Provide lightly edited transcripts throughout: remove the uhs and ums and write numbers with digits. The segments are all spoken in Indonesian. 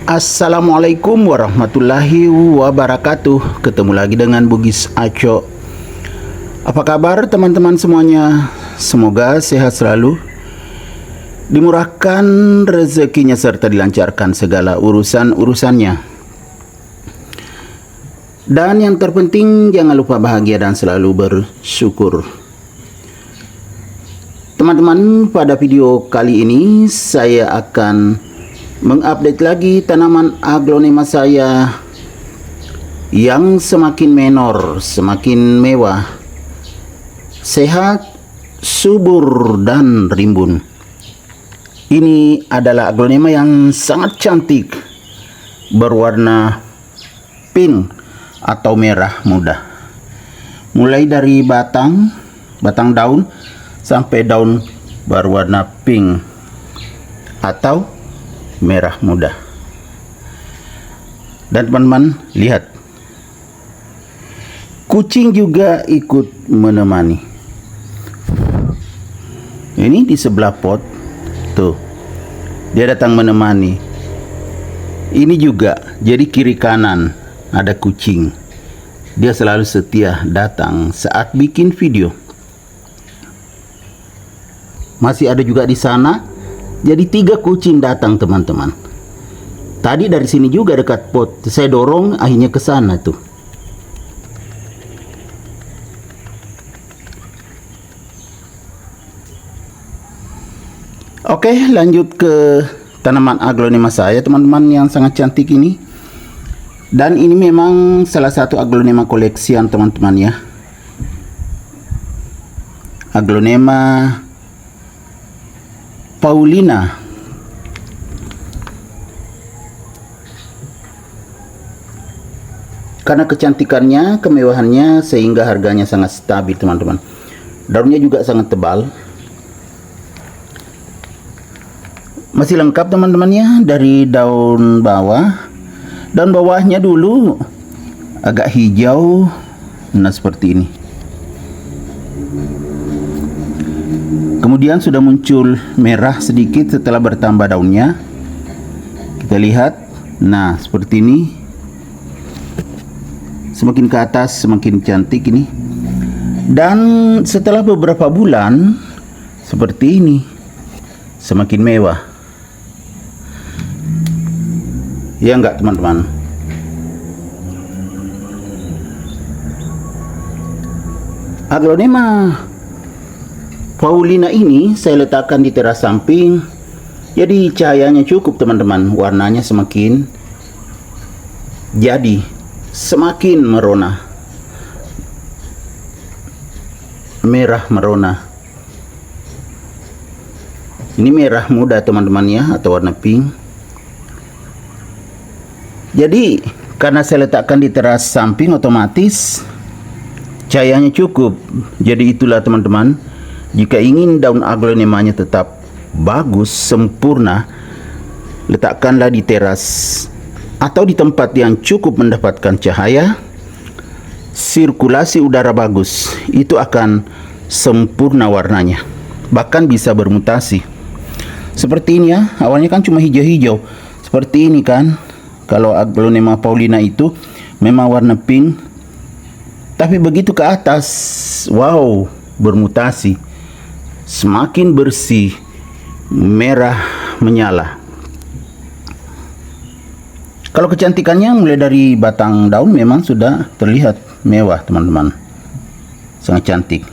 Assalamualaikum warahmatullahi wabarakatuh. Ketemu lagi dengan Bugis Aco. Apa kabar teman-teman semuanya? Semoga sehat selalu, dimurahkan rezekinya serta dilancarkan segala urusan-urusannya. Dan yang terpenting jangan lupa bahagia dan selalu bersyukur. Teman-teman, pada video kali ini saya akan mengupdate lagi tanaman aglonema saya yang semakin menor, semakin mewah, sehat, subur, dan rimbun. Ini adalah aglonema yang sangat cantik, berwarna pink atau merah muda. Mulai dari batang daun sampai daun berwarna pink atau merah muda. Dan teman-teman lihat, kucing juga ikut menemani. Ini di sebelah pot tuh, dia datang menemani. Ini juga, jadi kiri kanan ada kucing. Dia selalu setia datang saat bikin video. Masih ada juga di sana. Jadi 3 kucing datang teman-teman. Tadi dari sini juga dekat pot, saya dorong akhirnya ke sana tuh. Oke, lanjut ke tanaman aglonema saya teman-teman yang sangat cantik ini. Dan ini memang salah satu aglonema koleksian teman-teman ya. Aglonema Paulina. Karena kecantikannya, kemewahannya, sehingga harganya sangat stabil teman-teman. Daunnya juga sangat tebal. Masih lengkap teman-teman ya, dari daun bawah. Daun bawahnya dulu agak hijau, nah seperti ini. Kemudian sudah muncul merah sedikit setelah bertambah daunnya. Kita lihat, nah seperti ini. Semakin ke atas semakin cantik ini. Dan setelah beberapa bulan seperti ini, semakin mewah. Ya enggak teman-teman? Aglonema Paulina ini saya letakkan di teras samping. Jadi cahayanya cukup teman-teman. Warnanya semakin merona, merah merona. Ini merah muda teman-teman ya, atau warna pink. Jadi karena saya letakkan di teras samping, otomatis cahayanya cukup. Jadi itulah teman-teman, jika ingin daun aglonemanya tetap bagus, sempurna, letakkanlah di teras atau di tempat yang cukup mendapatkan cahaya, sirkulasi udara bagus. Itu akan sempurna warnanya, bahkan bisa bermutasi. Seperti ini ya, awalnya kan cuma hijau-hijau. Seperti ini kan, kalau aglonema Paulina itu memang warna pink, tapi begitu ke atas, wow, bermutasi. Semakin bersih, merah menyala. Kalau kecantikannya mulai dari batang daun memang sudah terlihat mewah teman-teman. Sangat cantik.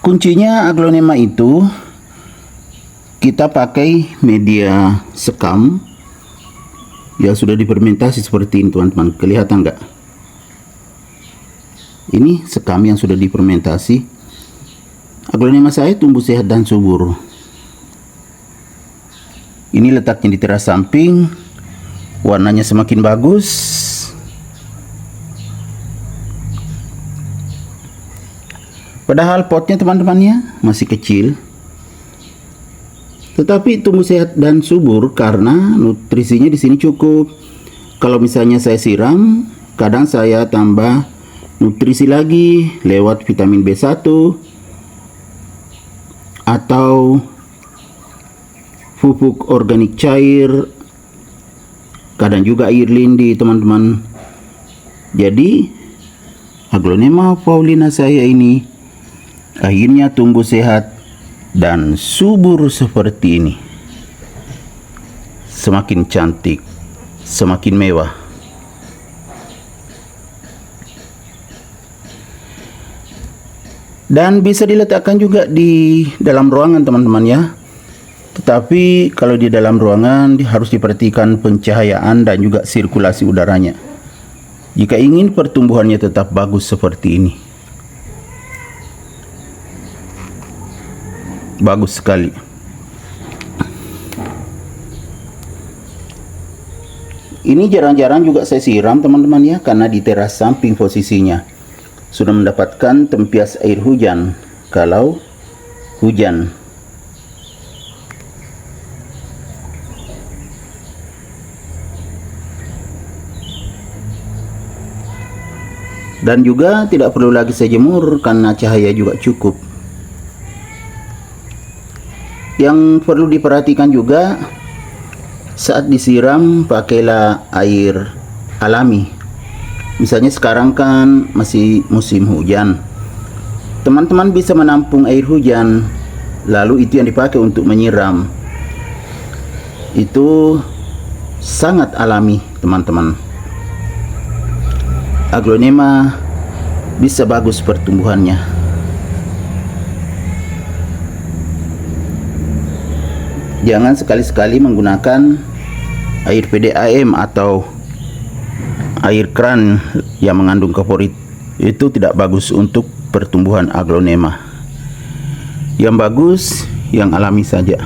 Kuncinya aglonema itu kita pakai media sekam yang sudah difermentasi seperti ini teman-teman. Kelihatan nggak? Ini sekam yang sudah difermentasi. Aglonema saya tumbuh sehat dan subur. Ini letaknya di teras samping. Warnanya semakin bagus. Padahal potnya teman-temannya masih kecil, tetapi tumbuh sehat dan subur karena nutrisinya di sini cukup. Kalau misalnya saya siram, kadang saya tambah nutrisi lagi lewat vitamin B1 atau pupuk organik cair, kadang juga air lindi teman-teman. Jadi Aglonema paulina saya ini akhirnya tumbuh sehat dan subur seperti ini. Semakin cantik, semakin mewah. Dan bisa diletakkan juga di dalam ruangan teman-teman ya. Tetapi kalau di dalam ruangan harus diperhatikan pencahayaan dan juga sirkulasi udaranya, jika ingin pertumbuhannya tetap bagus seperti ini. Bagus sekali. Ini jarang-jarang juga saya siram teman-teman ya, karena di teras samping posisinya sudah mendapatkan tempias air hujan kalau hujan. Dan juga tidak perlu lagi saya jemur karena cahaya juga cukup. Yang perlu diperhatikan juga, saat disiram pakailah air alami. Misalnya sekarang kan masih musim hujan, teman-teman bisa menampung air hujan, lalu itu yang dipakai untuk menyiram. Itu sangat alami teman-teman. Aglonema bisa bagus pertumbuhannya. Jangan sekali-sekali menggunakan air PDAM atau air keran yang mengandung kaporit. Itu tidak bagus untuk pertumbuhan aglonema. Yang bagus yang alami saja.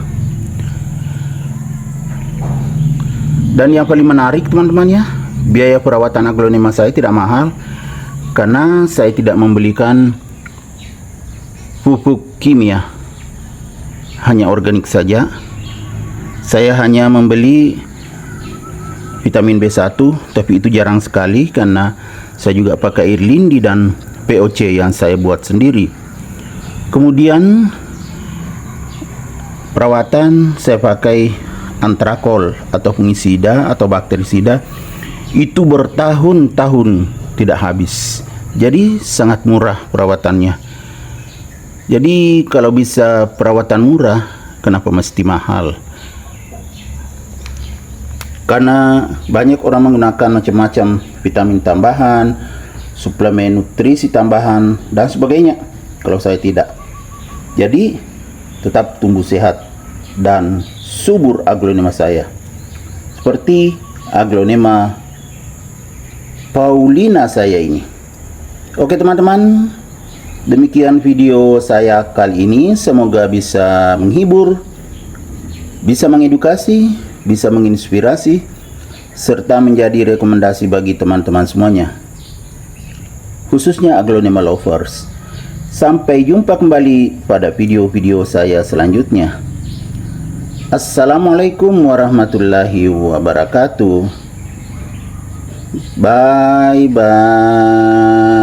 Dan yang paling menarik teman-teman ya, biaya perawatan aglonema saya tidak mahal karena saya tidak membelikan pupuk kimia, hanya organik saja. Saya hanya membeli vitamin B1, tapi itu jarang sekali karena saya juga pakai air lindi dan POC yang saya buat sendiri. Kemudian perawatan saya pakai antrakol atau fungisida atau bakterisida, itu bertahun-tahun tidak habis. Jadi sangat murah perawatannya. Jadi kalau bisa perawatan murah, kenapa mesti mahal? Karena banyak orang menggunakan macam-macam vitamin tambahan, suplemen nutrisi tambahan dan sebagainya. Kalau saya tidak. Jadi tetap tumbuh sehat dan subur aglonema saya. Seperti aglonema paulina saya ini. Oke teman-teman, demikian video saya kali ini. Semoga bisa menghibur, bisa mengedukasi, bisa menginspirasi, serta menjadi rekomendasi bagi teman-teman semuanya, khususnya aglonema lovers. Sampai jumpa kembali pada video-video saya selanjutnya. Assalamualaikum warahmatullahi wabarakatuh. Bye bye.